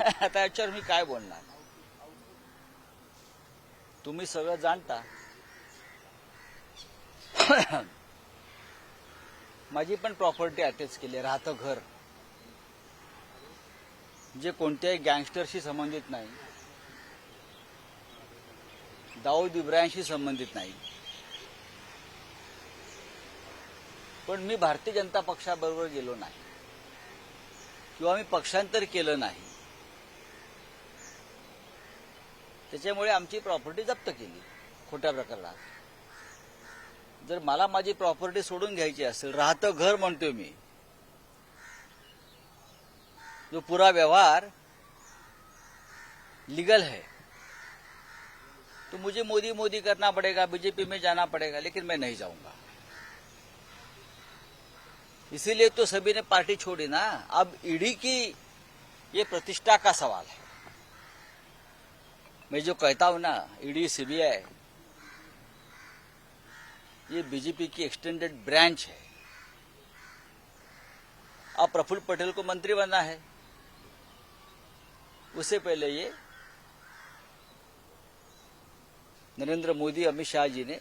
आता याच्यावर मी काय बोलणार. तुम्ही सगळं जाणता. माझी पण प्रॉपर्टी अटॅच केली, राहतं घर, जे कोणत्याही गँगस्टरशी संबंधित नाही, दाऊद इब्राहिमशी संबंधित नाही. पण मी भारतीय जनता पक्षाबरोबर गेलो नाही किंवा मी पक्षांतर केलं नाही. त्याच्यामुळे आमची प्रॉपर्टी जप्त केली खोट्या प्रकरणात. जर मला माझी प्रॉपर्टी सोडून घ्यायची असेल, राहतं घर म्हणतोय मी, जो पूरा व्यवहार लीगल है, तो मुझे मोदी मोदी करना पड़ेगा, बीजेपी में जाना पड़ेगा, लेकिन मैं नहीं जाऊंगा. इसीलिए तो सभी ने पार्टी छोड़ी ना. अब ईडी की ये प्रतिष्ठा का सवाल है. मैं जो कहता हूं ना, ईडी सीबीआई ये बीजेपी की एक्सटेंडेड ब्रांच है. अब प्रफुल्ल पटेल को मंत्री बनना है, उससे पहले ये नरेंद्र मोदी, अमित शाह जी ने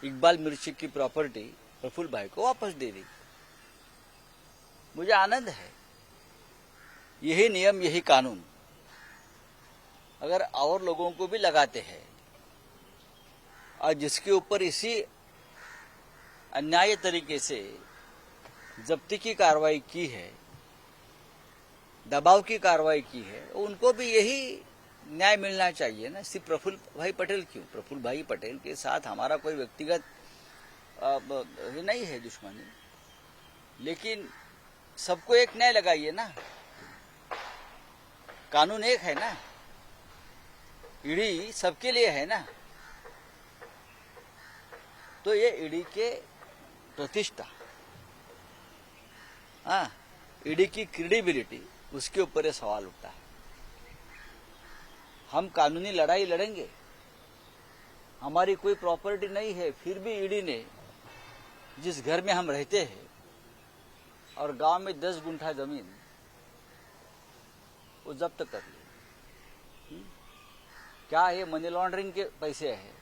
इकबाल मिर्ची की प्रॉपर्टी प्रफुल्ल भाई को वापस दे दी. मुझे आनंद है. यही नियम, यही कानून अगर और लोगों को भी लगाते हैं, और जिसके ऊपर इसी अन्याय तरीके से जब्ती की कार्रवाई की है, दबाव की कार्रवाई की है, उनको भी यही न्याय मिलना चाहिए ना. सिर्फ प्रफुल्ल भाई पटेल क्यों? प्रफुल्ल भाई पटेल के साथ हमारा कोई व्यक्तिगत नहीं है दुश्मनी, लेकिन सबको एक न्याय लगाइए ना. कानून एक है ना, ईडी सबके लिए है ना. तो ये ईडी के प्रतिष्ठा, ईडी की क्रेडिबिलिटी, उसके ऊपर ये सवाल उठता है. हम कानूनी लड़ाई लड़ेंगे, हमारी कोई प्रॉपर्टी नहीं है, फिर भी ईडी ने जिस घर में हम रहते हैं और गांव में 10 गुंठा जमीन वो जब्त कर ली. क्या ये मनी लॉन्ड्रिंग के पैसे हैं?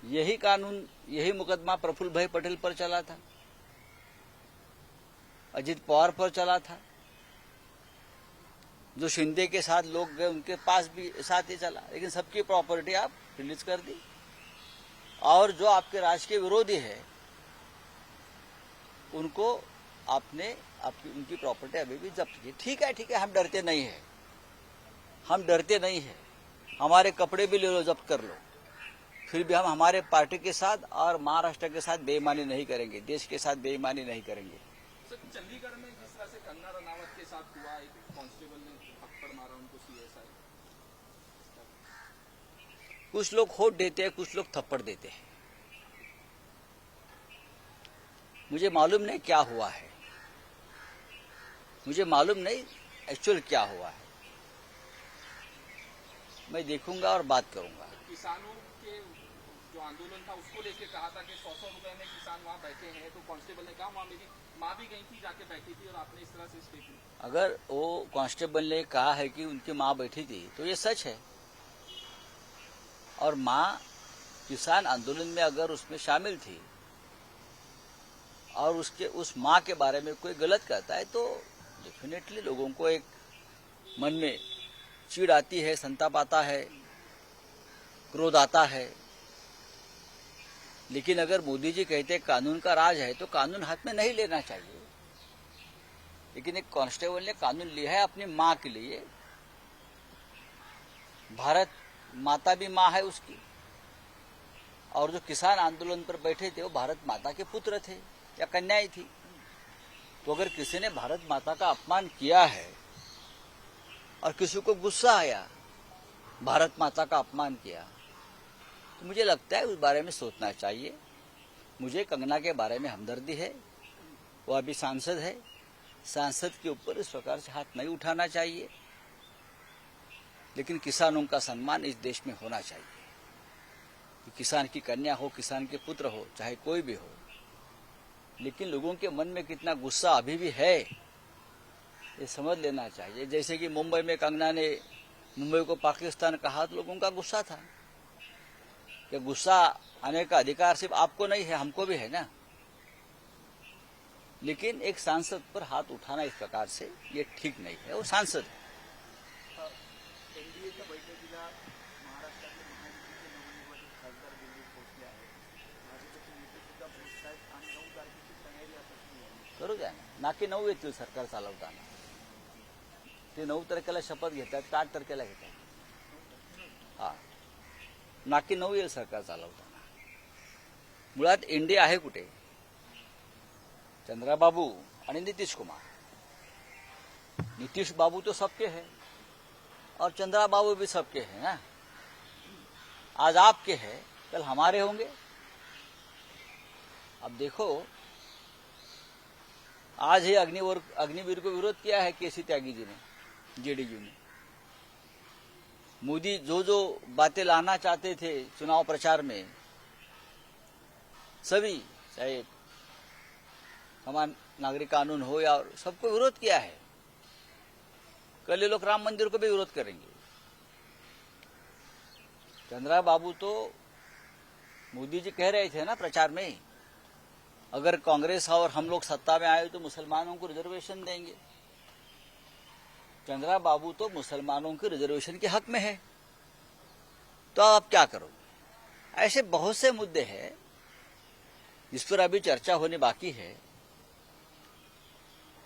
यही कानून, यही मुकदमा प्रफुल्ल भाई पटेल पर चला था, अजित पवार पर चला था, जो शिंदे के साथ लोग गए उनके पास भी साथ ही चला. लेकिन सबकी प्रॉपर्टी आप रिलीज कर दी. और जो आपके राजकीय विरोधी है उनको आपने उनकी प्रॉपर्टी अभी भी जब्त की. ठीक है, हम डरते नहीं है, हम डरते नहीं है. हमारे कपड़े भी ले लो, जब्त कर लो, फिर भी हम हमारे पार्टी के साथ और महाराष्ट्र के साथ बेईमानी नहीं करेंगे, देश के साथ बेईमानी नहीं करेंगे. चंडीगढ़ में जिस तरह से कंगना रनावत के साथ हुआ, एक कांस्टेबल ने थप्पड़ मारा उनको सीएसआई. कुछ लोग होठ देते हैं, कुछ लोग थप्पड़ देते हैं. मुझे मालूम नहीं क्या हुआ है, मुझे मालूम नहीं एक्चुअल क्या हुआ है. मैं देखूंगा और बात करूंगा. किसानों के जो आंदोलन था उसको लेके कहा था कि 100-100 रुपए में किसान वहां बैठे हैं, तो कांस्टेबल ने कहा वहां मेरी माँ भी गई थी, जाके बैठी थी, और आपने इस तरह से स्टेटमेंट. अगर वो कांस्टेबल ने कहा है कि उनकी माँ बैठी थी तो ये सच है. और माँ किसान आंदोलन में अगर उसमें शामिल थी और उस माँ के बारे में कोई गलत कहता है तो डेफिनेटली लोगों को एक मन में चिढ़ आती है, संताप आता है, क्रोध आता है. लेकिन अगर मोदी जी कहते हैं कानून का राज है, तो कानून हाथ में नहीं लेना चाहिए. लेकिन एक कांस्टेबल ने कानून लिया है अपनी माँ के लिए. भारत माता भी माँ है उसकी, और जो किसान आंदोलन पर बैठे थे वो भारत माता के पुत्र थे या कन्याएं थी. तो अगर किसी ने भारत माता का अपमान किया है और किसी को गुस्सा आया, भारत माता का अपमान किया, तो मुझे लगता है उस बारे में सोचना चाहिए. मुझे कंगना के बारे में हमदर्दी है, वो अभी सांसद है, सांसद के ऊपर इस प्रकार से हाथ नहीं उठाना चाहिए. लेकिन किसानों का सम्मान इस देश में होना चाहिए. किसान की कन्या हो, किसान के पुत्र हो, चाहे कोई भी हो. लेकिन लोगों के मन में कितना गुस्सा अभी भी है ये समझ लेना चाहिए। जैसे कि मुंबई में कंगना ने मुंबई को पाकिस्तान कहा तो लोगों का गुस्सा था कि गुस्सा आने का अधिकार सिर्फ आपको नहीं है, हमको भी है ना। लेकिन एक सांसद पर हाथ उठाना इस प्रकार से ये ठीक नहीं है, वो सांसद है। एनडीएच्या बैठकीला महाराष्ट्रातले महायुतीचे नवनिर्वाचित खासदार दिल्लीत पोहोचले आहेत. भाजपचे नेते सुद्धा पोहोचत आहेत आणि 9 तारखेची तयारी आता सुरू आहे. करू द्या ना, नाकी 9 येतील सरकार चालवताना. ते 9 तारखेला शपथ घेतात का 8 तारखेला घेतात? हा, नाकी 9 येईल सरकार चालवताना. मुळात इंडिया आहे कुठे? चंद्राबाबू आणि नितीश कुमार. नीतीश बाबू तो सबके हैं और चंद्रा बाबू भी सबके हैं ना। आज आपके हैं, कल हमारे होंगे। अब देखो, आज ही अग्निवीर को विरोध किया है केसी त्यागी जी ने, जेडीयू ने। मोदी जो जो बातें लाना चाहते थे चुनाव प्रचार में, सभी, चाहे समान नागरिक कानून हो या सबको विरोध किया है। कल ये लोग राम मंदिर को भी विरोध करेंगे। चंद्रा बाबू तो मोदी जी कह रहे थे ना प्रचार में, अगर कांग्रेस और हम लोग सत्ता में आए तो मुसलमानों को रिजर्वेशन देंगे। चंद्रा बाबू तो मुसलमानों के रिजर्वेशन के हक में है, तो आप क्या करोगे? ऐसे बहुत से मुद्दे हैं जिस पर अभी चर्चा होने बाकी है।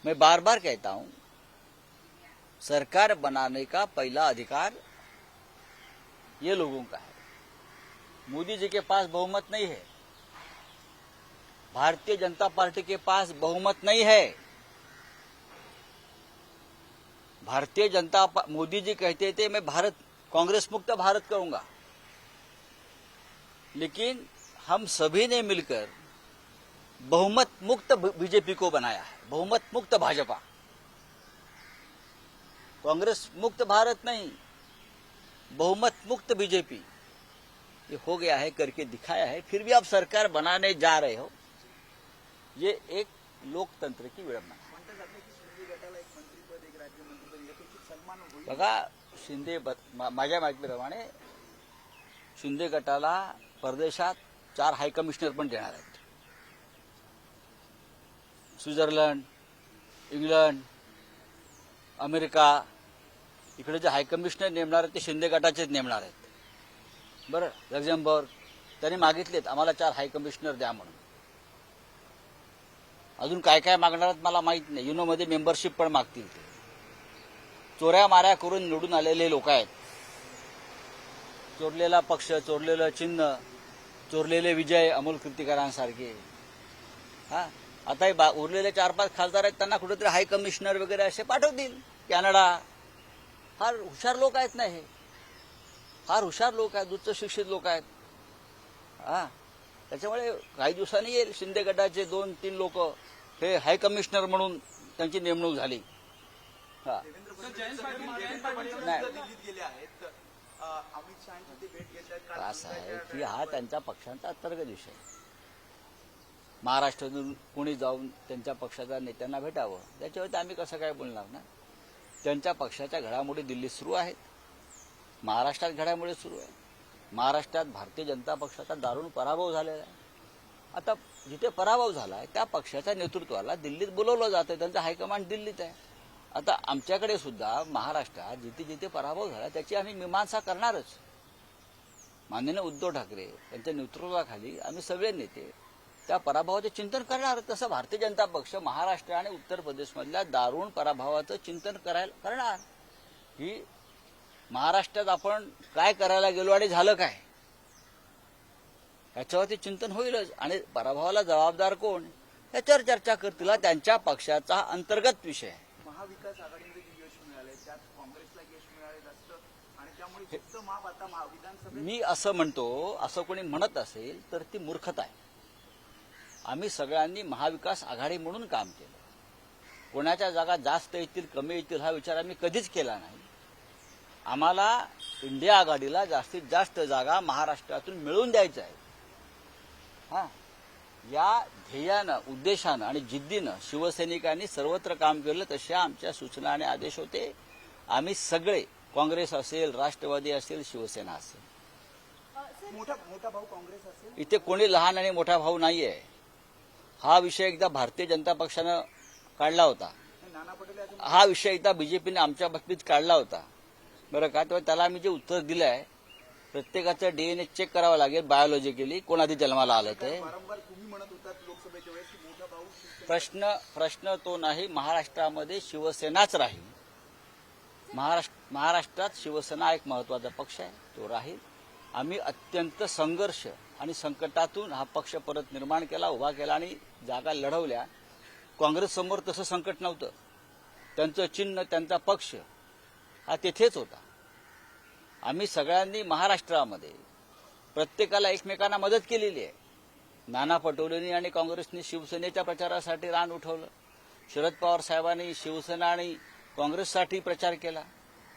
मैं बार बार कहता हूं, सरकार बनाने का पहला अधिकार ये लोगों का है। मोदी जी के पास बहुमत नहीं है, भारतीय जनता पार्टी के पास बहुमत नहीं है। भारतीय जनता मोदी जी कहते थे मैं कांग्रेस मुक्त भारत करूंगा, लेकिन हम सभी ने मिलकर बहुमत मुक्त बीजेपी को बनाया है, बहुमत मुक्त भाजपा। कांग्रेस मुक्त भारत नहीं, बहुमत मुक्त बीजेपी ये हो गया है, करके दिखाया है। फिर भी आप सरकार बनाने जा रहे हो, ये एक लोकतंत्र की विडंबना। म्हणतात आपले की शिंदे गटाला एक मंत्रीपद, एक राज्यमंत्रीपद यापेक्षा सन्मान होईल. बघा, माझ्या माहितीप्रमाणे शिंदे गटाला परदेशात 4 हाय कमिशनर पण देणार आहेत. स्वित्झर्लंड, इंग्लंड, अमेरिका, इकडे जे हाय कमिशनर नेमणार आहेत ते शिंदे गटाचेच नेमणार आहेत. बरं, लक्झमबर्ग त्यांनी मागितलेत आम्हाला 4 हाय कमिशनर द्या म्हणून. अजून काय काय मागणार आहेत मला माहित नाही. युनोमध्ये मेंबरशिप पण मागतील ते. चोऱ्या माऱ्या करून निवडून आलेले लोक आहेत. चोरलेला पक्ष, चोरलेलं चिन्ह, चोरलेले विजय, अमोल कीर्तिकरांसारखे. हा, आता उरलेले 4-5 खासदार आहेत, त्यांना कुठेतरी हाय कमिशनर वगैरे असे पाठवतील. कॅनडा. फार हुशार लोक आहेत ना हे, फार हुशार लोक आहेत, उच्च शिक्षित लोक आहेत. हा, त्याच्यामुळे काही दिवसांनी येईल शिंदे गटाचे 2-3 लोक हे हाय कमिशनर म्हणून त्यांची नेमणूक झाली. हा, नाही, दिल्लीत गेले आहेत. अमित शहाची ते भेट घेत आहेत. असं आहे की हा त्यांच्या पक्षांचा अंतर्गत विषय आहे. महाराष्ट्रातून कोणी जाऊन त्यांच्या पक्षाच्या नेत्यांना भेटावं, त्याच्यावरती आम्ही कसं काय बोलणार ना. त्यांच्या पक्षाच्या घडामोडी दिल्लीत सुरू आहेत, महाराष्ट्रात घडामोडी सुरू आहेत. महाराष्ट्रात भारतीय जनता पक्षाचा दारुण पराभव झालेला आहे. आता जिथे पराभव झाला आहे त्या पक्षाच्या नेतृत्वाला दिल्लीत बोलवलं जातं, त्यांचा हायकमांड दिल्लीत आहे. आता आमच्याकडे सुद्धा महाराष्ट्रात जिथे जिथे पराभव झाला त्याची आम्ही मीमांसा करणारच. माननीय उद्धव ठाकरे यांच्या नेतृत्वाखाली आम्ही सगळे नेते त्या पराभवाचे चिंतन करणार. तसं भारतीय जनता पक्ष महाराष्ट्र आणि उत्तर प्रदेशमधल्या दारुण पराभवाचं चिंतन करणार. ही महाराष्ट्रात आपण काय करायला गेलो आणि झालं काय याच्यावरती चिंतन होईलच. आणि पराभवाला जबाबदार कोण याच्यावर चर्चा करतील. त्यांच्या पक्षाचा अंतर्गत विषय आहे. महाविकास आघाडीमध्ये जे यश मिळाले त्यात काँग्रेसला यश मिळाले जास्त आणि त्यामुळे फक्त माप आता विधानसभेत. मी असं म्हणतो, असं कोणी म्हणत असेल तर ती मूर्खता आहे. आम्ही सगळ्यांनी महाविकास आघाडी म्हणून काम केलं. कोणाच्या जागा जास्त येतील कमी येतील हा विचार आम्ही कधीच केला नाही. आम्हाला इंडिया आघाडीला जास्तीत जास्त जागा महाराष्ट्रातून मिळवून द्यायच्या आहेत. हा, या ध्येयानं, उद्देशानं आणि जिद्दीनं शिवसैनिकांनी सर्वत्र काम केलं. तशा आमच्या सूचना आणि आदेश होते. आम्ही सगळे, काँग्रेस असेल, राष्ट्रवादी असेल, शिवसेना असेल, मोठा भाऊ काँग्रेस असेल. इथे कोणी लहान आणि मोठा भाऊ नाहीये. हा विषय एकदा भारतीय जनता पक्षानं काढला होता. नाना पटोले अजून हा विषय एकदा बीजेपीने आमच्या बाबतीत काढला होता, बरं का. तेव्हा त्याला आम्ही जे उत्तर दिलं आहे, प्रत्येकाचं डीएनए चेक करावं लागेल बायोलॉजिकली, कोण आधी जन्माला आलं ते. वारंवार तुम्ही म्हणत होतात लोकसभेच्या वेळेस की मोठा भाऊ शिवसेना. प्रश्न तो नाही. महाराष्ट्रामध्ये शिवसेनाच राहील. महाराष्ट्रात शिवसेना एक महत्वाचा पक्ष आहे, तो राहील. आम्ही अत्यंत संघर्ष आणि संकटातून हा पक्ष परत निर्माण केला, उभा केला आणि जागा लढवल्या. काँग्रेस समोर तसं संकट नव्हतं. त्यांचं चिन्ह, त्यांचा पक्ष हा तेथेच होता. आम्ही सगळ्यांनी महाराष्ट्रामध्ये प्रत्येकाला एकमेकांना मदत केलेली आहे. नाना पटोलेंनी आणि काँग्रेसने शिवसेनेच्या प्रचारासाठी रान उठवलं. शरद पवार साहेबांनी शिवसेना आणि काँग्रेससाठी प्रचार केला.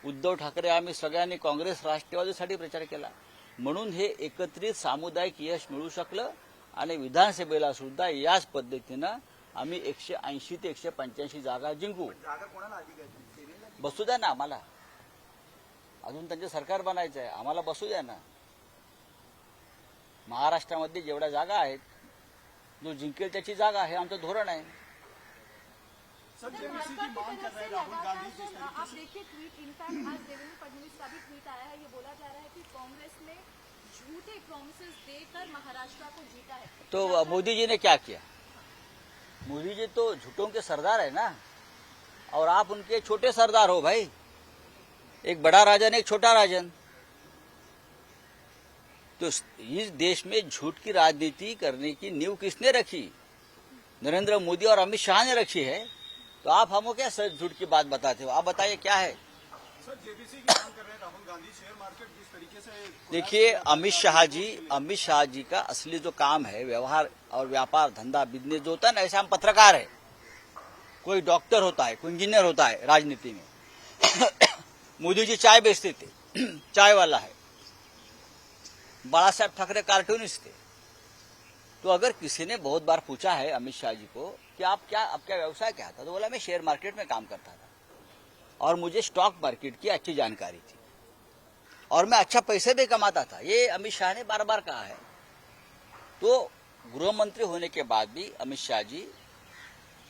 उद्धव ठाकरे आम्ही सगळ्यांनी काँग्रेस राष्ट्रवादीसाठी प्रचार केला. म्हणून हे एकत्रित सामुदायिक यश मिळू शकलं आणि विधानसभेला सुद्धा याच पद्धतीनं आम्ही 180 ते 185 जागा जिंकू. जागा कोणाला अधिक आहे? सेनेला? बसू द्या ना आम्हाला. अजून त्यांचं सरकार बनायचं आहे, आम्हाला बसू द्या ना. महाराष्ट्रामध्ये जेवढ्या जागा आहेत, जो जिंकेल त्याची जागा आहे, आमचं धोरण आहे. सर जेबीसी की मांग कर रहे हैं राहुल गांधी जिस तरीके आप देखिए ट्वीट, इनफैक्ट आज देवेंद्र फडणवीस का भी ट्वीट आया है. ये बोला जा रहा है कि कांग्रेस ने झूठे प्रॉमिसेस देकर महाराष्ट्र को जीता है. तो मोदी जी ने क्या किया? मोदी जी तो झूठों के सरदार है ना, और आप उनके छोटे सरदार हो भाई. एक बड़ा राजन, एक छोटा राजन. तो इस देश में झूठ की राजनीति करने की नींव किसने रखी? नरेंद्र मोदी और अमित शाह ने रखी है. तो आप हमको क्या सर झूठ की बात बताते हो? आप बताइए क्या है? सर जेबीसी की मांग कर रहे हैं राहुल गांधी. शेयर मार्केट जिस तरीके से देखिए, अमित शाह जी का असली जो काम है, व्यवहार और व्यापार धंधा बिजनेस जो होता है ना, ऐसे हम पत्रकार है. कोई डॉक्टर होता है, कोई इंजीनियर होता है राजनीति में. मोदी जी चाय बेचते थे, चाय वाला है. बाला साहब ठाकरे कार्टूनिस्ट थे. तो अगर किसी ने बहुत बार पूछा है अमित शाह जी को कि आपका व्यवसाय क्या था, तो बोला मैं शेयर मार्केट में काम करता था और मुझे स्टॉक मार्केट की अच्छी जानकारी थी और मैं अच्छा पैसे भी कमाता था. ये अमित शाह ने बार बार कहा है. तो गृह मंत्री होने के बाद भी अमित शाह जी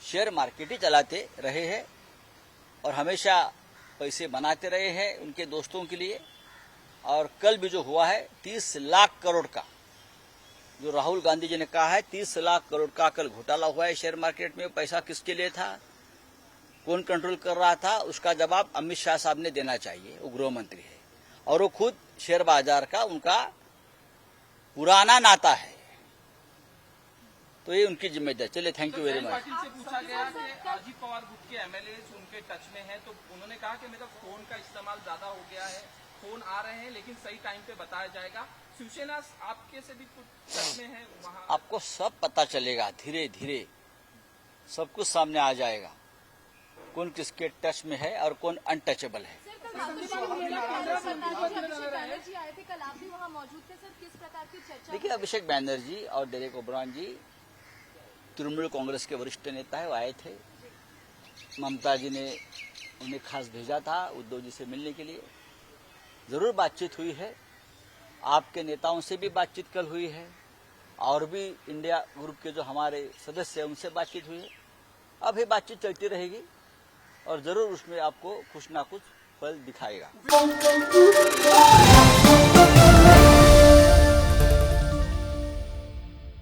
शेयर मार्केट ही चलाते रहे हैं और हमेशा पैसे बनाते रहे हैं उनके दोस्तों के लिए. और कल भी जो हुआ है 30 लाख करोड़ का, जो राहुल गांधी जी ने कहा है 30 लाख करोड़ का कल घोटाला हुआ है शेयर मार्केट में. पैसा किसके लिए था, कौन कंट्रोल कर रहा था, उसका जवाब अमित शाह साहब ने देना चाहिए. वो गृह मंत्री है और वो खुद शेयर बाजार का उनका पुराना नाता है. तो ये उनकी जिम्मेदारी. चलिए, thank you very much. Patil से पूछा गया कि अजीत पवार गुट के एमएलए उनके टच में है, तो उन्होंने कहा कि मेरा फोन का इस्तेमाल ज्यादा हो गया है, फोन आ रहे हैं लेकिन सही टाइम पे बताया जाएगा. शिवसेना आपके से भी कुछ टच में है वहाँ? आपको सब पता चलेगा, धीरे धीरे सब कुछ सामने आ जाएगा, कौन किसके टच में है और कौन अनटचेबल है. सर, अभिषेक बैनर्जी आए थे कल, आप भी वहाँ मौजूद थे. सर, किस प्रकार की चर्चा? देखिए, अभिषेक बैनर्जी और डेरेक ओब्रायन जी तृणमूल कांग्रेस के वरिष्ठ नेता है, वो आए थे. ममता जी ने उन्हें खास भेजा था उद्धव जी से मिलने के लिए. जरूर बातचीत हुई है, आपके नेताओं से भी बातचीत कल हुई है और भी इंडिया ग्रुप के जो हमारे सदस्य हैं उनसे बातचीत हुई है. अब ये बातचीत चलती रहेगी और जरूर उसमें आपको कुछ ना कुछ फल दिखाएगा.